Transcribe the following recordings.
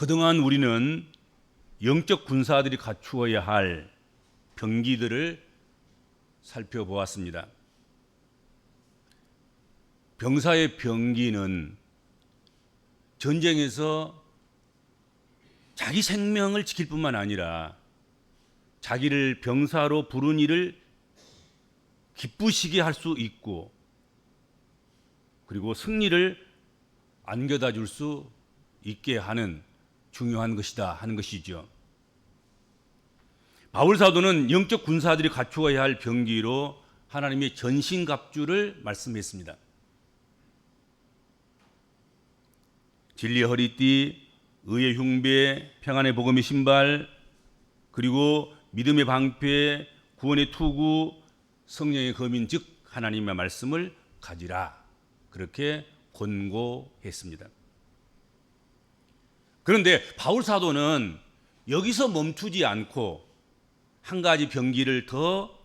그동안 우리는 영적 군사들이 갖추어야 할 병기들을 살펴보았습니다. 병사의 병기는 전쟁에서 자기 생명을 지킬 뿐만 아니라 자기를 병사로 부른 이를 기쁘시게 할 수 있고, 그리고 승리를 안겨다 줄 수 있게 하는 중요한 것이다 하는 것이죠. 바울 사도는 영적 군사들이 갖추어야 할 병기로 하나님의 전신갑주를 말씀했습니다. 진리의 허리띠, 의의 흉배, 평안의 복음의 신발, 그리고 믿음의 방패, 구원의 투구, 성령의 검인 즉 하나님의 말씀을 가지라, 그렇게 권고했습니다. 그런데 바울 사도는 여기서 멈추지 않고 한 가지 병기를 더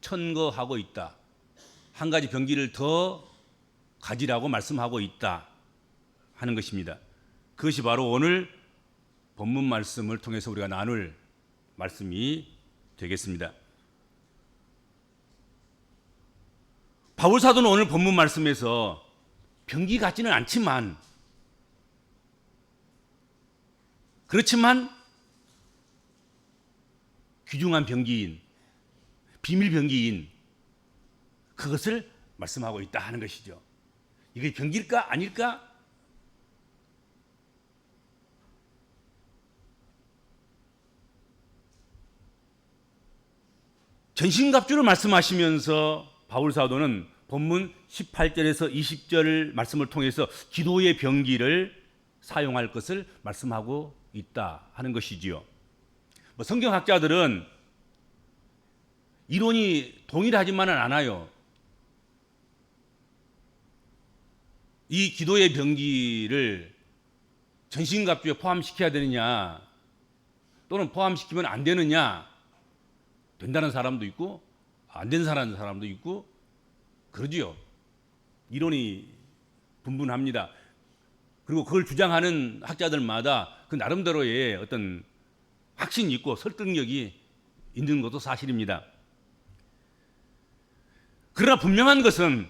첨거하고 있다, 한 가지 병기를 더 가지라고 말씀하고 있다 하는 것입니다. 그것이 바로 오늘 본문 말씀을 통해서 우리가 나눌 말씀이 되겠습니다. 바울 사도는 오늘 본문 말씀에서 병기 같지는 않지만, 그렇지만 귀중한 병기인, 비밀 병기인 그것을 말씀하고 있다 하는 것이죠. 이게 병기일까 아닐까? 전신갑주를 말씀하시면서 바울 사도는 본문 18절에서 20절 말씀을 통해서 기도의 병기를 사용할 것을 말씀하고 있다 하는 것이지요. 성경학자들은 이론이 동일하지만은 않아요. 이 기도의 병기를 전신갑주에 포함시켜야 되느냐, 또는 포함시키면 안 되느냐, 된다는 사람도 있고 안 되는 사람도 있고 그러지요. 이론이 분분합니다. 그리고 그걸 주장하는 학자들마다 그 나름대로의 어떤 확신이 있고 설득력이 있는 것도 사실입니다. 그러나 분명한 것은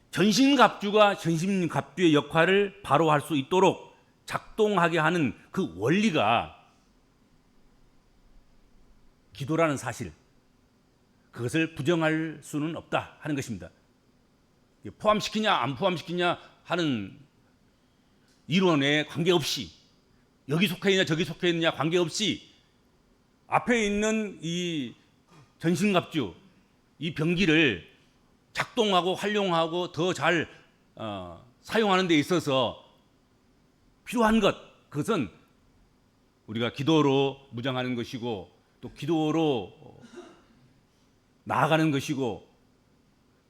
전신갑주가 전신갑주의 역할을 바로 할 수 있도록 작동하게 하는 그 원리가 기도라는 사실, 그것을 부정할 수는 없다 하는 것입니다. 포함시키냐 안 포함시키냐 하는 이론에 관계없이, 여기 속해 있냐 저기 속해 있느냐 관계없이 앞에 있는 이 전신갑주, 이 병기를 작동하고 활용하고 더 잘 사용하는 데 있어서 필요한 것, 그것은 우리가 기도로 무장하는 것이고, 또 기도로 나아가는 것이고,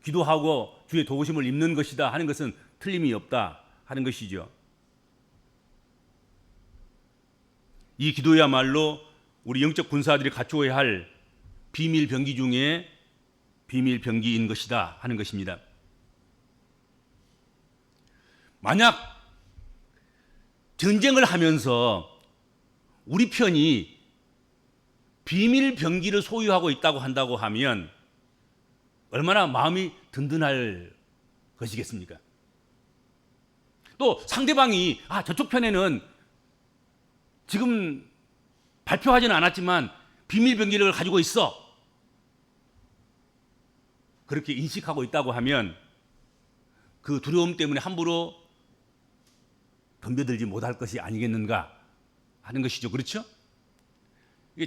기도하고 주의 도우심을 입는 것이다 하는 것은 틀림이 없다 하는 것이죠. 이 기도야말로 우리 영적 군사들이 갖추어야 할 비밀 병기 중에 비밀 병기인 것이다 하는 것입니다. 만약 전쟁을 하면서 우리 편이 비밀 병기를 소유하고 있다고 한다고 하면 얼마나 마음이 든든할 것이겠습니까? 또 상대방이 저쪽 편에는 지금 발표하지는 않았지만 비밀 병기를 가지고 있어, 그렇게 인식하고 있다고 하면 그 두려움 때문에 함부로 덤벼들지 못할 것이 아니겠는가 하는 것이죠. 그렇죠?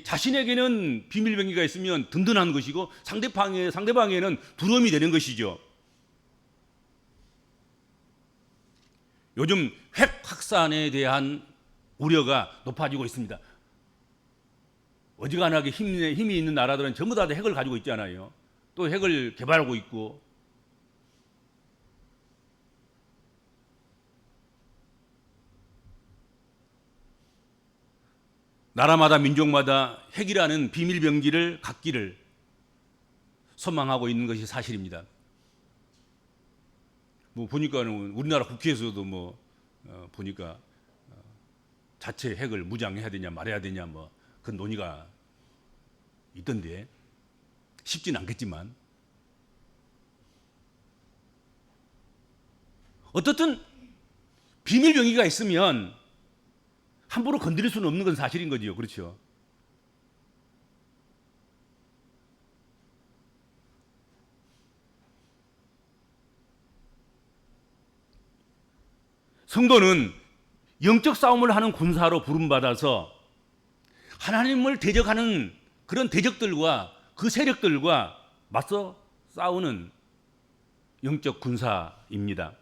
자신에게는 비밀 병기가 있으면 든든한 것이고 상대방에는 두려움이 되는 것이죠. 요즘 핵 확산에 대한 우려가 높아지고 있습니다. 어지간하게 힘이 있는 나라들은 전부 다 핵을 가지고 있잖아요. 또 핵을 개발하고 있고, 나라마다 민족마다 핵이라는 비밀 병기를 갖기를 소망하고 있는 것이 사실입니다. 보니까는 우리나라 국회에서도 보니까 자체 핵을 무장해야 되냐 말해야 되냐 뭐 그 논의가 있던데 쉽지는 않겠지만 어떻든 비밀 병기가 있으면 함부로 건드릴 수는 없는 건 사실인 거지요. 그렇죠? 성도는 영적 싸움을 하는 군사로 부름받아서 하나님을 대적하는 그런 대적들과 그 세력들과 맞서 싸우는 영적 군사입니다.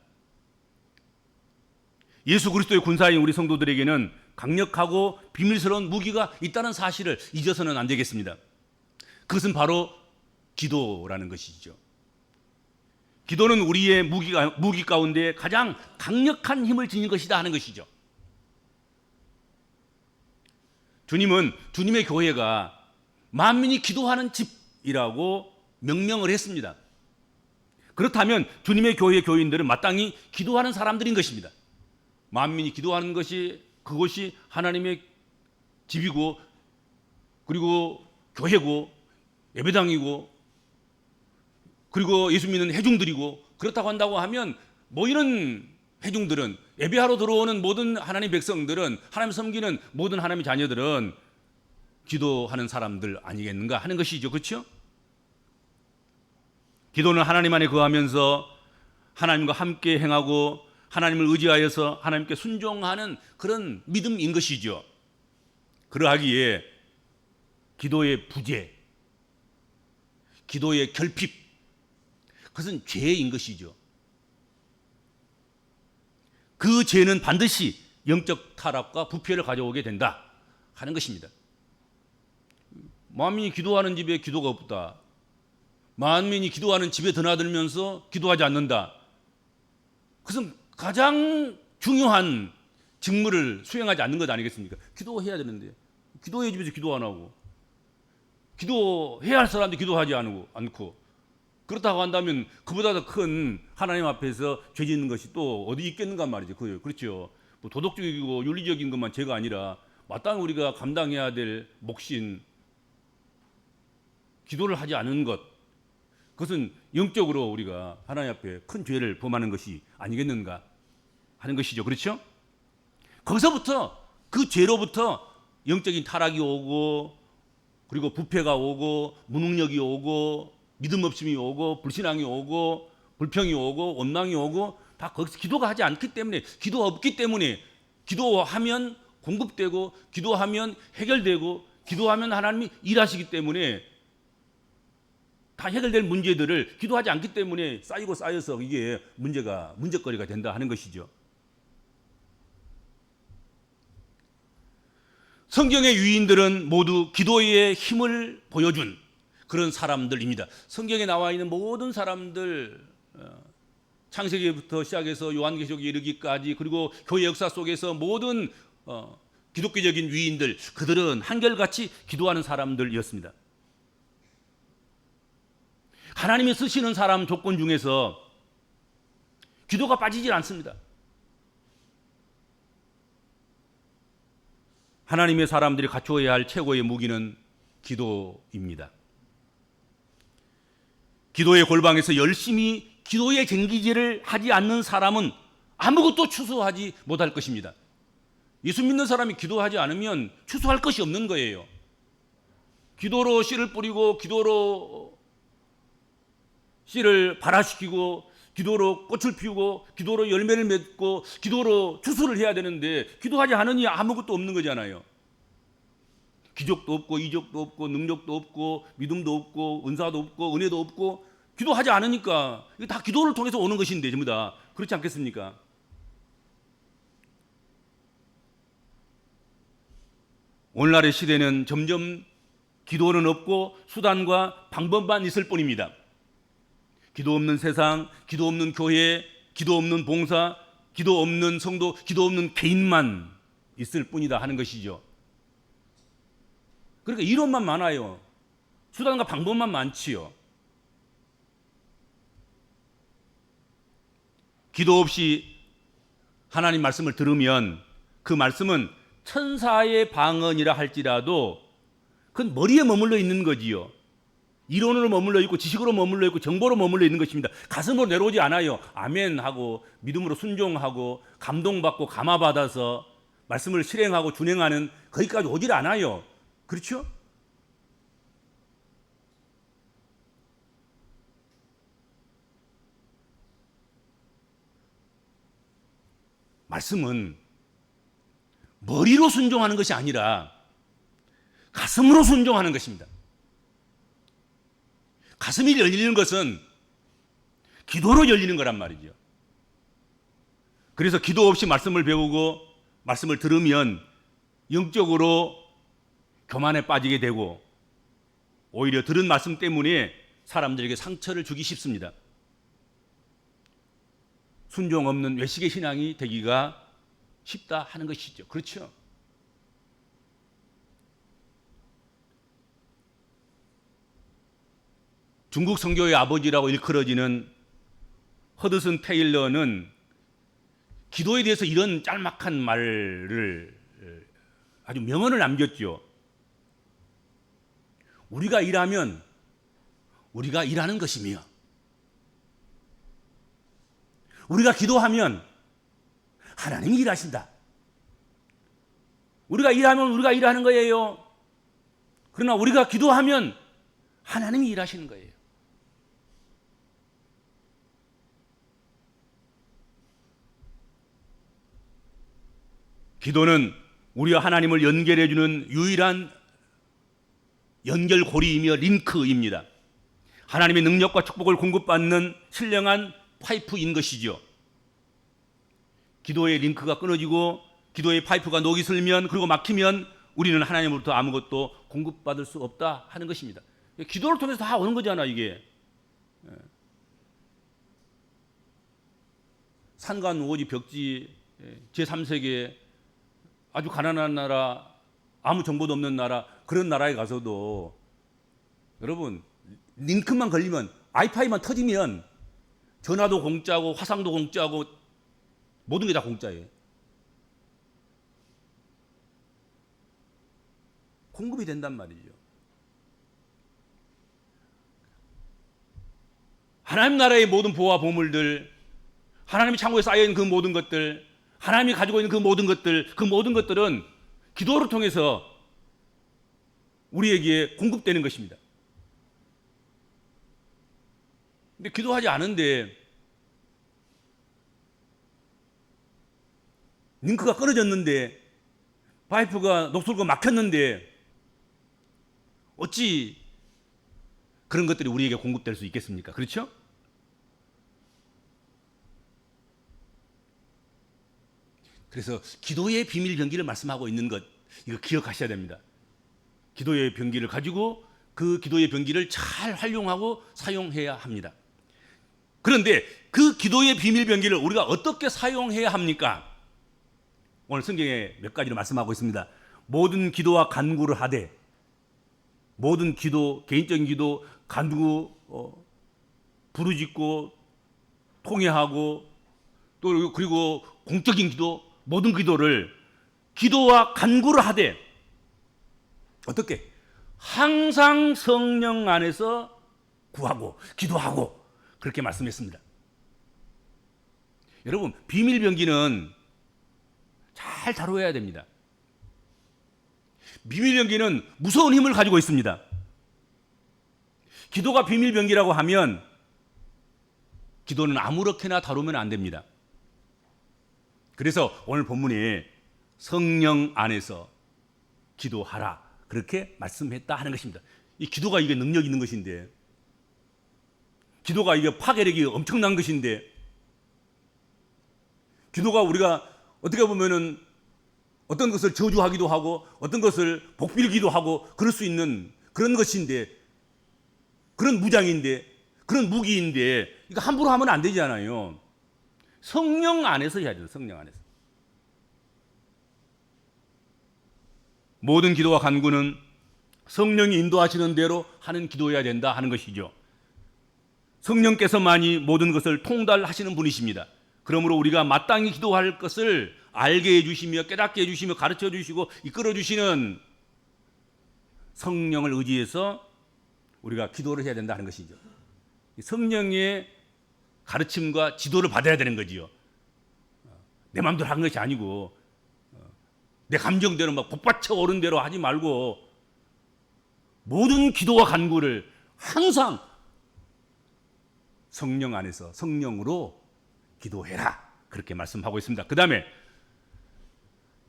예수 그리스도의 군사인 우리 성도들에게는 강력하고 비밀스러운 무기가 있다는 사실을 잊어서는 안 되겠습니다. 그것은 바로 기도라는 것이죠. 기도는 우리의 무기 가운데 가장 강력한 힘을 지닌 것이다 하는 것이죠. 주님은 주님의 교회가 만민이 기도하는 집이라고 명명을 했습니다. 그렇다면 주님의 교회 교인들은 마땅히 기도하는 사람들인 것입니다. 만민이 기도하는 것이 그것이 하나님의 집이고 그리고 교회고 예배당이고 그리고 예수 믿는 회중들이고 그렇다고 한다고 하면 뭐 이런 회중들은 예배하러 들어오는 모든 하나님 백성들은 하나님 섬기는 모든 하나님의 자녀들은 기도하는 사람들 아니겠는가 하는 것이죠. 그렇죠? 기도는 하나님 안에 거하면서 하나님과 함께 행하고 하나님을 의지하여서 하나님께 순종하는 그런 믿음인 것이죠. 그러하기에 기도의 부재, 기도의 결핍, 그것은 죄인 것이죠. 그 죄는 반드시 영적 타락과 부패를 가져오게 된다 하는 것입니다. 만민이 기도하는 집에 기도가 없다. 만민이 기도하는 집에 드나들면서 기도하지 않는다. 그것은 가장 중요한 직무를 수행하지 않는 것 아니겠습니까? 기도해야 되는데 기도의 집에서 기도 안 하고 기도해야 할 사람도 기도하지 않고 그렇다고 한다면 그보다 더 큰 하나님 앞에서 죄 짓는 것이 또 어디 있겠는가 말이죠. 그렇죠. 뭐 도덕적이고 윤리적인 것만 죄가 아니라 마땅히 우리가 감당해야 될 몫인 기도를 하지 않은 것, 그것은 영적으로 우리가 하나님 앞에 큰 죄를 범하는 것이 아니겠는가 하는 것이죠. 그렇죠? 거기서부터 그 죄로부터 영적인 타락이 오고 그리고 부패가 오고 무능력이 오고 믿음 없음이 오고 불신앙이 오고 불평이 오고 원망이 오고 다 거기서 기도가 하지 않기 때문에 기도가 없기 때문에 기도하면 공급되고 기도하면 해결되고 기도하면 하나님이 일하시기 때문에 다 해결될 문제들을 기도하지 않기 때문에 쌓이고 쌓여서 이게 문제거리가 된다 하는 것이죠. 성경의 유인들은 모두 기도의 힘을 보여준 그런 사람들입니다. 성경에 나와 있는 모든 사람들, 창세기부터 시작해서 요한계시록에 이르기까지 그리고 교회 역사 속에서 모든 기독교적인 위인들, 그들은 한결같이 기도하는 사람들이었습니다. 하나님이 쓰시는 사람 조건 중에서 기도가 빠지질 않습니다. 하나님의 사람들이 갖추어야 할 최고의 무기는 기도입니다. 기도의 골방에서 열심히 기도의 쟁기질을 하지 않는 사람은 아무것도 추수하지 못할 것입니다. 예수 믿는 사람이 기도하지 않으면 추수할 것이 없는 거예요. 기도로 씨를 뿌리고 기도로 씨를 발화시키고 기도로 꽃을 피우고 기도로 열매를 맺고 기도로 추수를 해야 되는데 기도하지 않으니 아무것도 없는 거잖아요. 기적도 없고 이적도 없고 능력도 없고 믿음도 없고 은사도 없고 은혜도 없고 기도하지 않으니까 이게 다 기도를 통해서 오는 것인데 전부 다 그렇지 않겠습니까? 오늘날의 시대는 점점 기도는 없고 수단과 방법만 있을 뿐입니다. 기도 없는 세상, 기도 없는 교회, 기도 없는 봉사, 기도 없는 성도, 기도 없는 개인만 있을 뿐이다 하는 것이죠. 그러니까 이론만 많아요. 수단과 방법만 많지요. 기도 없이 하나님 말씀을 들으면 그 말씀은 천사의 방언이라 할지라도 그건 머리에 머물러 있는 거지요. 이론으로 머물러 있고 지식으로 머물러 있고 정보로 머물러 있는 것입니다. 가슴으로 내려오지 않아요. 아멘 하고 믿음으로 순종하고 감동받고 감화받아서 말씀을 실행하고 준행하는 거기까지 오질 않아요. 그렇죠? 말씀은 머리로 순종하는 것이 아니라 가슴으로 순종하는 것입니다. 가슴이 열리는 것은 기도로 열리는 거란 말이죠. 그래서 기도 없이 말씀을 배우고 말씀을 들으면 영적으로 교만에 빠지게 되고 오히려 들은 말씀 때문에 사람들에게 상처를 주기 쉽습니다. 순종 없는 외식의 신앙이 되기가 쉽다 하는 것이죠. 그렇죠? 중국 선교의 아버지라고 일컬어지는 허드슨 테일러는 기도에 대해서 이런 짤막한 말을 아주 명언을 남겼죠. 우리가 일하면 우리가 일하는 것이며 우리가 기도하면 하나님이 일하신다. 우리가 일하면 우리가 일하는 거예요. 그러나 우리가 기도하면 하나님이 일하시는 거예요. 기도는 우리와 하나님을 연결해주는 유일한 연결고리이며 링크입니다. 하나님의 능력과 축복을 공급받는 신령한 파이프인 것이죠. 기도의 링크가 끊어지고 기도의 파이프가 녹이 슬면 그리고 막히면 우리는 하나님으로부터 아무것도 공급받을 수 없다 하는 것입니다. 기도를 통해서 다 오는 거잖아 이게. 산간 우호지 벽지 제3세계 아주 가난한 나라 아무 정보도 없는 나라 그런 나라에 가서도 여러분 링크만 걸리면 와이파이만 터지면 전화도 공짜고 화상도 공짜고 모든 게 다 공짜예요. 공급이 된단 말이죠. 하나님 나라의 모든 보화 보물들, 하나님의 창고에 쌓여있는 그 모든 것들, 하나님이 가지고 있는 그 모든 것들은 기도를 통해서 우리에게 공급되는 것입니다. 근데 기도하지 않은데 링크가 끊어졌는데 파이프가 녹슬고 막혔는데 어찌 그런 것들이 우리에게 공급될 수 있겠습니까? 그렇죠? 그래서 기도의 비밀 병기를 말씀하고 있는 것 이거 기억하셔야 됩니다. 기도의 병기를 가지고 그 기도의 병기를 잘 활용하고 사용해야 합니다. 그런데 그 기도의 비밀 병기를 우리가 어떻게 사용해야 합니까? 오늘 성경에 몇 가지를 말씀하고 있습니다. 모든 기도와 간구를 하되 모든 기도, 개인적인 기도, 간구, 부르짖고 통회하고 또 그리고 공적인 기도 모든 기도를 기도와 간구를 하되 어떻게? 항상 성령 안에서 구하고 기도하고 그렇게 말씀했습니다. 여러분 비밀 병기는 잘 다뤄야 됩니다. 비밀 병기는 무서운 힘을 가지고 있습니다. 기도가 비밀 병기라고 하면 기도는 아무렇게나 다루면 안 됩니다. 그래서 오늘 본문에 성령 안에서 기도하라 그렇게 말씀했다 하는 것입니다. 이 기도가 이게 능력 있는 것인데 기도가 이게 파괴력이 엄청난 것인데 기도가 우리가 어떻게 보면은 어떤 것을 저주하기도 하고 어떤 것을 복빌기도 하고 그럴 수 있는 그런 것인데 그런 무장인데 그런 무기인데 이거 함부로 하면 안 되잖아요. 성령 안에서 해야 돼요. 성령 안에서. 모든 기도와 간구는 성령이 인도하시는 대로 하는 기도여야 된다 하는 것이죠. 성령께서만이 모든 것을 통달하시는 분이십니다. 그러므로 우리가 마땅히 기도할 것을 알게 해주시며 깨닫게 해주시며 가르쳐 주시고 이끌어 주시는 성령을 의지해서 우리가 기도를 해야 된다는 것이죠. 성령의 가르침과 지도를 받아야 되는 거지요. 내 마음대로 하는 것이 아니고 내 감정대로 막 복받쳐 오른 대로 하지 말고 모든 기도와 간구를 항상 성령 안에서 성령으로 기도해라, 그렇게 말씀하고 있습니다. 그 다음에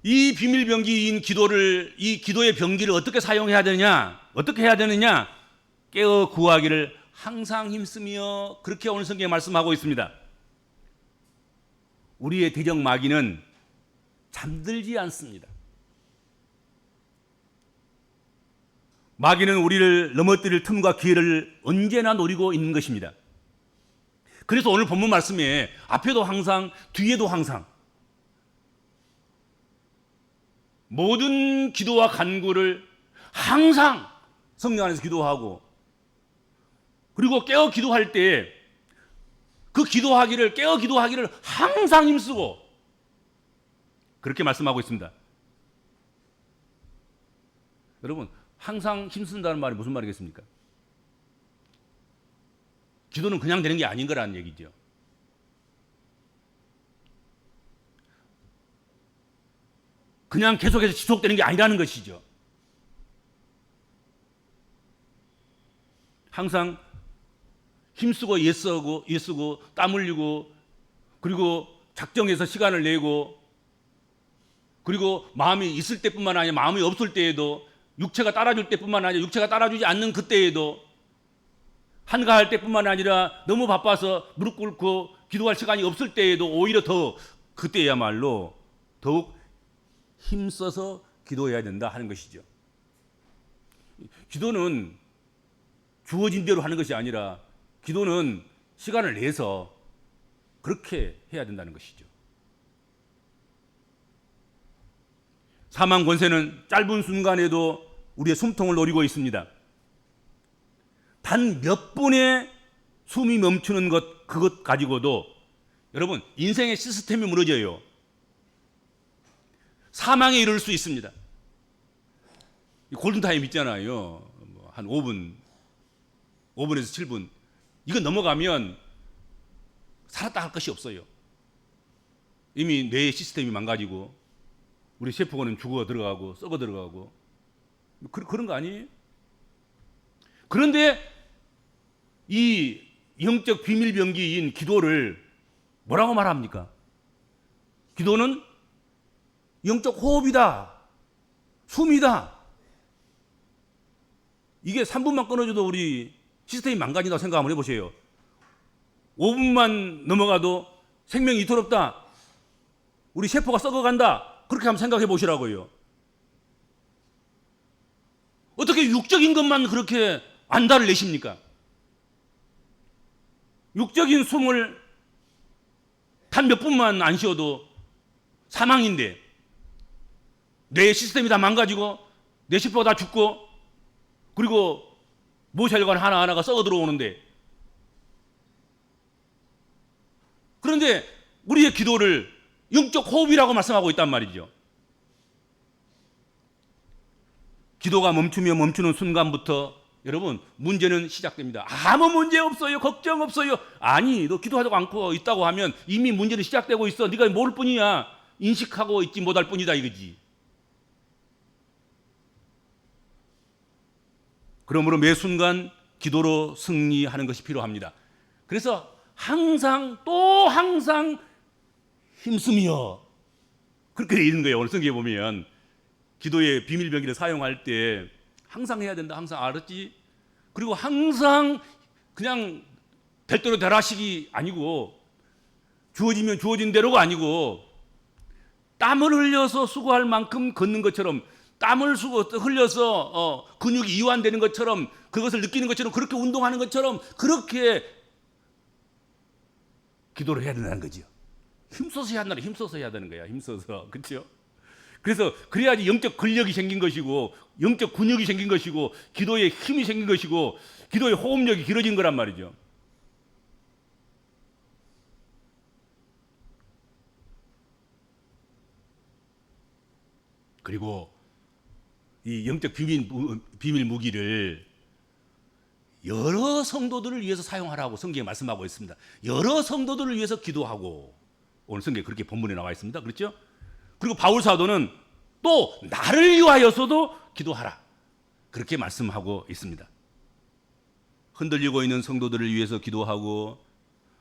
이 비밀병기인 기도를, 이 기도의 병기를 어떻게 사용해야 되느냐, 어떻게 해야 되느냐, 깨어 구하기를 항상 힘쓰며, 그렇게 오늘 성경에 말씀하고 있습니다. 우리의 대적 마귀는 잠들지 않습니다. 마귀는 우리를 넘어뜨릴 틈과 기회를 언제나 노리고 있는 것입니다. 그래서 오늘 본문 말씀에 앞에도 항상 뒤에도 항상 모든 기도와 간구를 항상 성령 안에서 기도하고, 그리고 깨어 기도할 때 그 기도하기를, 깨어 기도하기를 항상 힘쓰고, 그렇게 말씀하고 있습니다. 여러분, 항상 힘쓴다는 말이 무슨 말이겠습니까? 기도는 그냥 되는 게 아닌 거라는 얘기죠. 그냥 계속해서 지속되는 게 아니라는 것이죠. 항상 힘쓰고 애쓰고 땀 흘리고, 그리고 작정해서 시간을 내고, 그리고 마음이 있을 때뿐만 아니라 마음이 없을 때에도, 육체가 따라줄 때뿐만 아니라 육체가 따라주지 않는 그때에도, 한가할 때뿐만 아니라 너무 바빠서 무릎 꿇고 기도할 시간이 없을 때에도 오히려 더 그때야말로 더욱 힘써서 기도해야 된다 하는 것이죠. 기도는 주어진 대로 하는 것이 아니라 기도는 시간을 내서 그렇게 해야 된다는 것이죠. 사망 권세는 짧은 순간에도 우리의 숨통을 노리고 있습니다. 단 몇 분의 숨이 멈추는 것, 그것 가지고도 여러분 인생의 시스템이 무너져요. 사망에 이를 수 있습니다. 골든타임 있잖아요. 한 5분에서 7분. 이거 넘어가면 살았다 할 것이 없어요. 이미 뇌의 시스템이 망가지고 우리 세포는 죽어 들어가고 썩어 들어가고 그런 거 아니에요? 그런데 이 영적 비밀병기인 기도를 뭐라고 말합니까? 기도는 영적 호흡이다, 숨이다. 이게 3분만 끊어줘도 우리 시스템이 망가진다고 생각 한번 해보세요. 5분만 넘어가도 생명이 이토롭다, 우리 세포가 썩어간다, 그렇게 한번 생각해 보시라고요. 어떻게 육적인 것만 그렇게 안달을 내십니까? 육적인 숨을 단 몇 분만 안 쉬어도 사망인데, 뇌 시스템이 다 망가지고 뇌 세포가 다 죽고, 그리고 모세혈관 하나하나가 썩어 들어오는데, 그런데 우리의 기도를 영적 호흡이라고 말씀하고 있단 말이죠. 기도가 멈추면 멈추는 순간부터 여러분 문제는 시작됩니다. 아무 문제 없어요, 걱정 없어요. 아니, 너 기도하지 않고 있다고 하면 이미 문제는 시작되고 있어. 네가 모를 뿐이야. 인식하고 있지 못할 뿐이다 이거지. 그러므로 매 순간 기도로 승리하는 것이 필요합니다. 그래서 항상 또 항상 힘쓰며, 그렇게 되어 있는 거예요. 오늘 성경에 보면 기도의 비밀병기를 사용할 때 항상 해야 된다. 항상, 알았지? 그리고 항상 그냥 될 대로 되라식이 아니고, 주어지면 주어진 대로가 아니고, 땀을 흘려서 수고할 만큼 걷는 것처럼, 땀을 흘려서 근육이 이완되는 것처럼, 그것을 느끼는 것처럼, 그렇게 운동하는 것처럼 그렇게 기도를 해야 된다는 거죠. 힘써서 해야 한다는, 힘써서 해야 되는 거야. 힘써서. 그렇죠? 그래서 그래야지 영적 근력이 생긴 것이고, 영적 근육이 생긴 것이고, 기도에 힘이 생긴 것이고, 기도의 호흡력이 길어진 거란 말이죠. 그리고 이 영적 비밀 무기를 여러 성도들을 위해서 사용하라고 성경에 말씀하고 있습니다. 여러 성도들을 위해서 기도하고, 오늘 성경에 그렇게 본문에 나와 있습니다. 그렇죠? 그리고 바울 사도는 또 나를 위하여서도 기도하라, 그렇게 말씀하고 있습니다. 흔들리고 있는 성도들을 위해서 기도하고,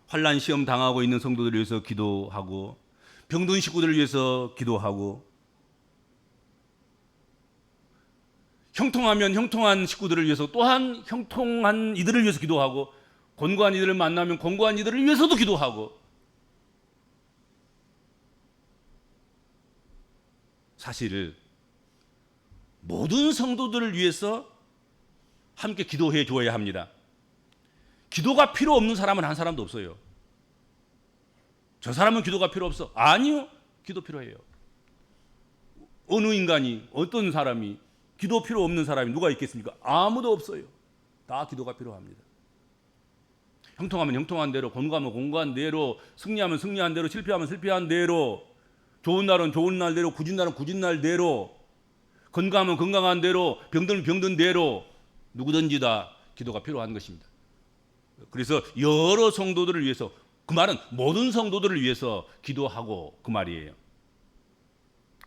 환난 시험 당하고 있는 성도들을 위해서 기도하고, 병든 식구들을 위해서 기도하고, 형통하면 형통한 식구들을 위해서 또한 형통한 이들을 위해서 기도하고, 곤고한 이들을 만나면 곤고한 이들을 위해서도 기도하고, 사실 모든 성도들을 위해서 함께 기도해 줘야 합니다. 기도가 필요 없는 사람은 한 사람도 없어요. 저 사람은 기도가 필요 없어. 아니요, 기도 필요해요. 어느 인간이, 어떤 사람이 기도 필요 없는 사람이 누가 있겠습니까? 아무도 없어요. 다 기도가 필요합니다. 형통하면 형통한 대로, 곤고하면 곤고한 대로, 승리하면 승리한 대로, 실패하면 실패한 대로, 좋은 날은 좋은 날대로, 굳은 날은 굳은 날대로, 건강하면 건강한 대로, 병들면 병든 대로, 누구든지 다 기도가 필요한 것입니다. 그래서 여러 성도들을 위해서, 그 말은 모든 성도들을 위해서 기도하고, 그 말이에요.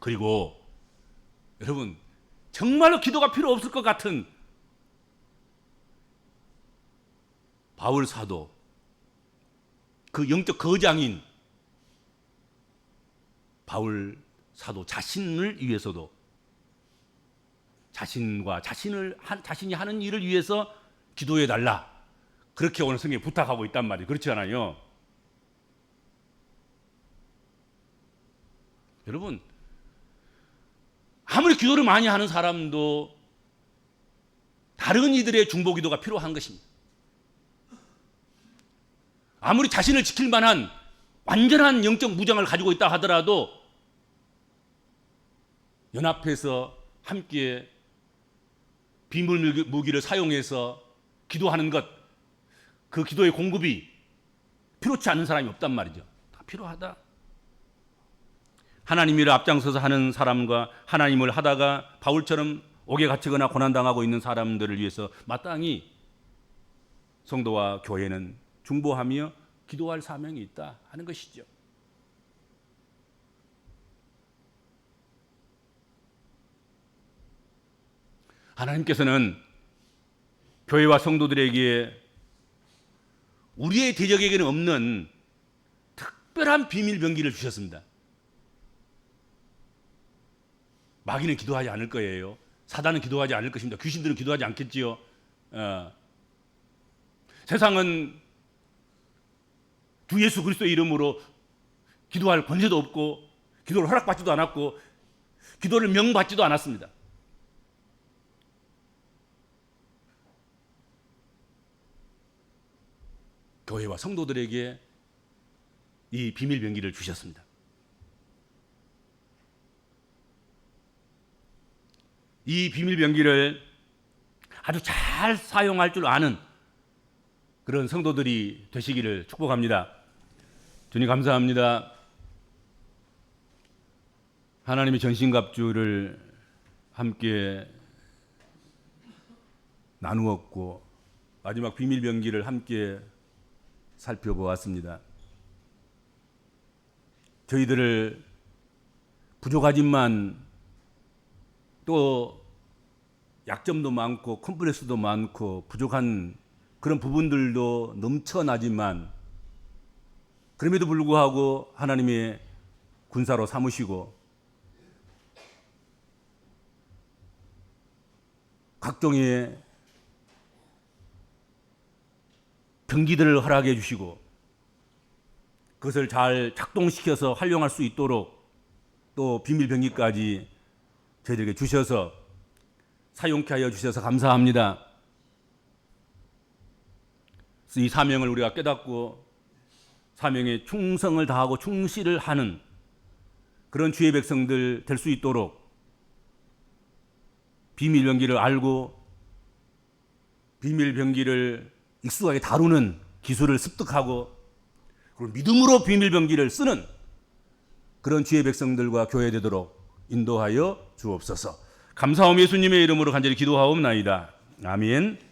그리고 여러분, 정말로 기도가 필요 없을 것 같은 바울 사도, 그 영적 거장인 바울 사도 자신을 위해서도, 자신과 자신이 하는 일을 위해서 기도해 달라, 그렇게 오늘 성경에 부탁하고 있단 말이에요. 그렇지 않아요? 여러분, 아무리 기도를 많이 하는 사람도 다른 이들의 중보 기도가 필요한 것입니다. 아무리 자신을 지킬 만한 완전한 영적 무장을 가지고 있다 하더라도 연합해서 함께 비밀 무기를 사용해서 기도하는 것, 그 기도의 공급이 필요치 않은 사람이 없단 말이죠. 다 필요하다. 하나님 일을 앞장서서 하는 사람과 하나님을 하다가 바울처럼 옥에 갇히거나 고난당하고 있는 사람들을 위해서 마땅히 성도와 교회는 중보하며 기도할 사명이 있다 하는 것이죠. 하나님께서는 교회와 성도들에게 우리의 대적에게는 없는 특별한 비밀 병기를 주셨습니다. 마귀는 기도하지 않을 거예요. 사단은 기도하지 않을 것입니다. 귀신들은 기도하지 않겠지요. 세상은 주 예수 그리스도의 이름으로 기도할 권세도 없고, 기도를 허락받지도 않았고, 기도를 명받지도 않았습니다. 교회와 성도들에게 이 비밀 병기를 주셨습니다. 이 비밀 병기를 아주 잘 사용할 줄 아는 그런 성도들이 되시기를 축복합니다. 주님 감사합니다. 하나님의 전신갑주를 함께 나누었고, 마지막 비밀 병기를 함께 살펴보았습니다. 저희들을 부족하지만 또 약점도 많고 컴플렉스도 많고 부족한 그런 부분들도 넘쳐나지만, 그럼에도 불구하고 하나님의 군사로 삼으시고 각종의 병기들을 허락해 주시고 그것을 잘 작동시켜서 활용할 수 있도록 또 비밀 병기까지 저희들에게 주셔서 사용케 하여 주셔서 감사합니다. 이 사명을 우리가 깨닫고 사명에 충성을 다하고 충실을 하는 그런 주의 백성들 될 수 있도록 비밀 병기를 알고 비밀 병기를 익숙하게 다루는 기술을 습득하고, 그리고 믿음으로 비밀 병기를 쓰는 그런 주의 백성들과 교회 되도록 인도하여 주옵소서. 감사하며 예수님의 이름으로 간절히 기도하옵나이다. 아멘.